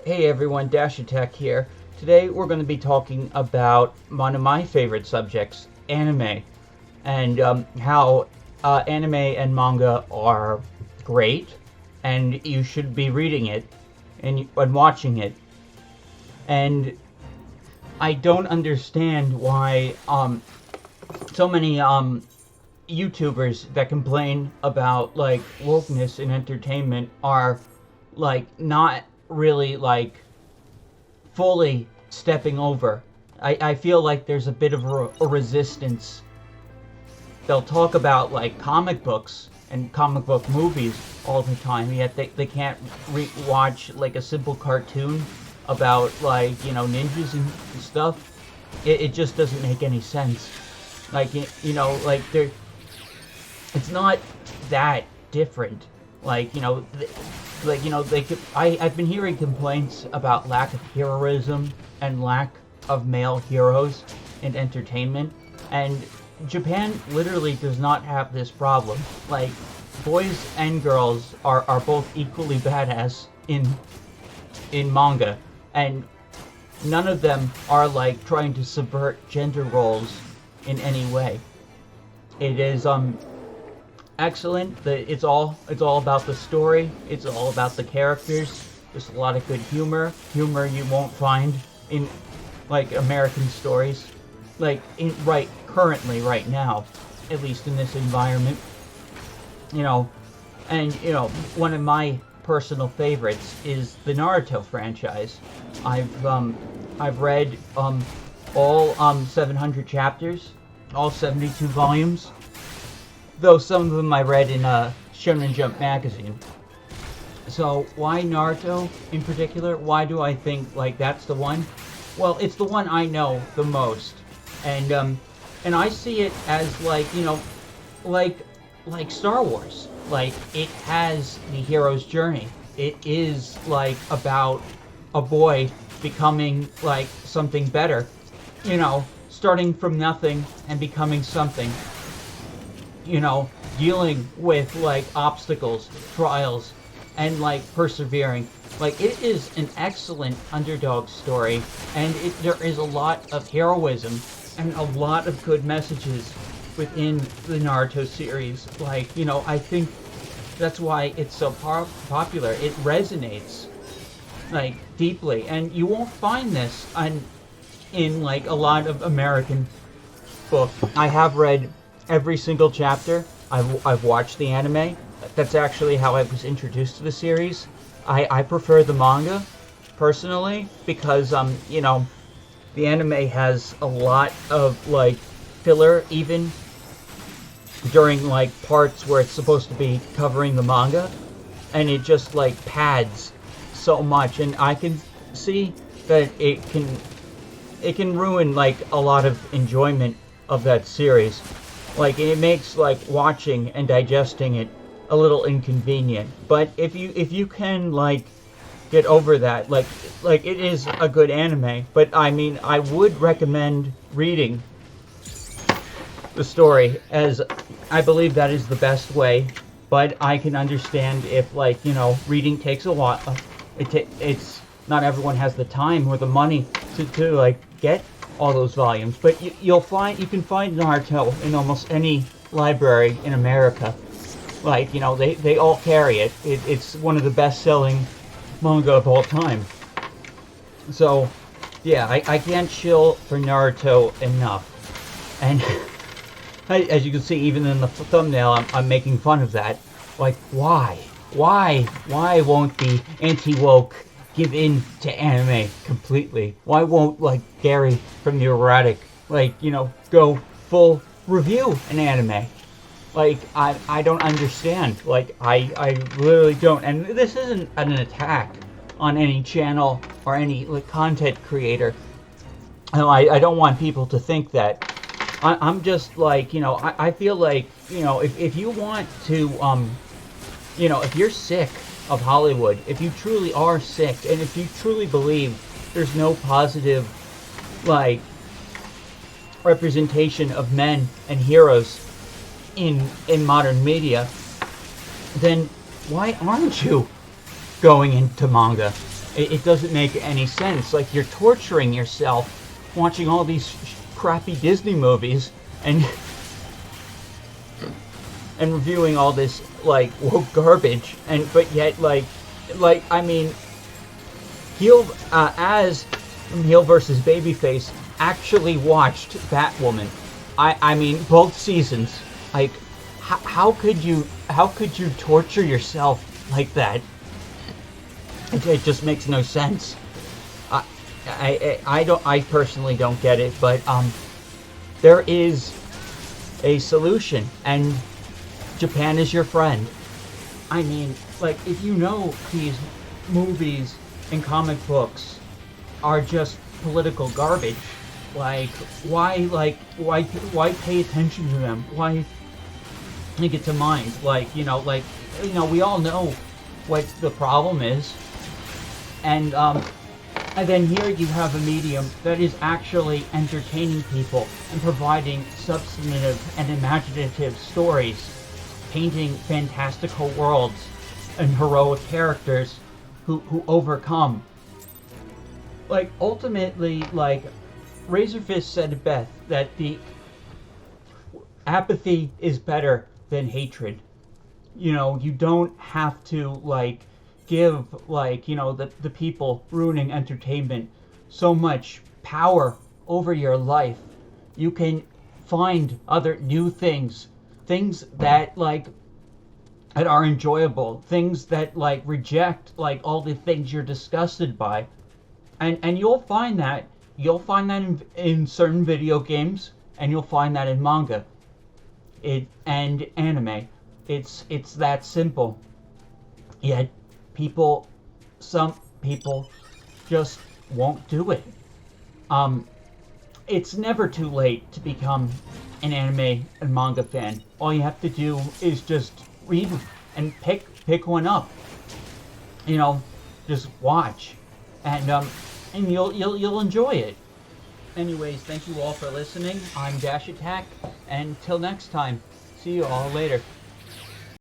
Hey everyone, Dash Attack here. Today we're going to be talking about one of my favorite subjects, anime, and how anime and manga are great, and you should be reading it and watching it. And I don't understand why so many YouTubers that complain about like wokeness in entertainment are like not really like fully stepping over. I feel like there's a bit of a resistance. They'll talk about like comic books and comic book movies all the time, yet they can't watch like a simple cartoon about like, ninjas and stuff. It just doesn't make any sense. Like, like it's not that different. Like, they could, I've been hearing complaints about lack of heroism and lack of male heroes in entertainment, and Japan literally does not have this problem. Like, boys and girls are both equally badass in manga, and none of them are like trying to subvert gender roles in any way. It is excellent. It's all about the story. It's all about the characters. There's a lot of good humor you won't find in like American stories, like currently right now, at least in this environment. One of my personal favorites is the Naruto franchise. I've read all 700 chapters, all 72 volumes. Though some of them I read in Shonen Jump magazine. So why Naruto in particular? Why do I think like that's the one? Well, it's the one I know the most, and I see it as like like Star Wars. Like, it has the hero's journey. It is like about a boy becoming like something better. Starting from nothing and becoming something. Dealing with like obstacles, trials, and like persevering. Like, it is an excellent underdog story, and there is a lot of heroism and a lot of good messages within the Naruto series. Like, I think that's why it's so popular. It resonates like deeply, and you won't find this in like a lot of American books. I have read every single chapter. I've watched the anime. That's actually how I was introduced to the series. I prefer the manga, personally, because, the anime has a lot of, like, filler, even during, like, parts where it's supposed to be covering the manga, and it just, like, pads so much, and I can see that it can ruin, like, a lot of enjoyment of that series. Like, it makes like watching and digesting it a little inconvenient. But if you can like get over that, like it is a good anime. But I mean, I would recommend reading the story, as I believe that is the best way. But I can understand if like reading takes a while. It's not everyone has the time or the money to like get all those volumes, but you can find Naruto in almost any library in America. Like, they all carry it. It's one of the best-selling manga of all time. So, yeah, I can't chill for Naruto enough. And as you can see, even in the thumbnail, I'm making fun of that. Like, why? Why won't the anti-woke give in to anime completely? Why won't like Gary from the Erratic go full review an anime? Like, I don't understand. Like, I literally don't. And this isn't an attack on any channel or any like content creator. I don't want people to think that. I'm just like, I feel like, if you want to if you're sick of Hollywood, if you truly are sick, and if you truly believe there's no positive, like, representation of men and heroes in modern media, then why aren't you going into manga? It doesn't make any sense. Like, you're torturing yourself watching all these crappy Disney movies and reviewing all this like woke garbage, and but yet I mean, heel as heel versus babyface actually watched Batwoman. I mean both seasons. Like, how could you torture yourself like that? It just makes no sense. I personally don't get it, but there is a solution, and Japan is your friend. I mean, like, if you know these movies and comic books are just political garbage, why pay attention to them? Why take it to mind? We all know what the problem is, and then here you have a medium that is actually entertaining people and providing substantive and imaginative stories, painting fantastical worlds and heroic characters who overcome. Like, ultimately, like, Razorfist said it best, that the apathy is better than hatred. You don't have to, like, give, like, the people ruining entertainment so much power over your life. You can find other new things that, like, that are enjoyable, things that, like, reject, like, all the things you're disgusted by, and you'll find that in certain video games, and you'll find that in manga, and anime. It's that simple. Yet some people just won't do it. It's never too late to become an anime and manga fan. All you have to do is just read and pick one up. Just watch, and you'll enjoy it. Anyways, thank you all for listening. I'm Dash Attack, and till next time, see you all later.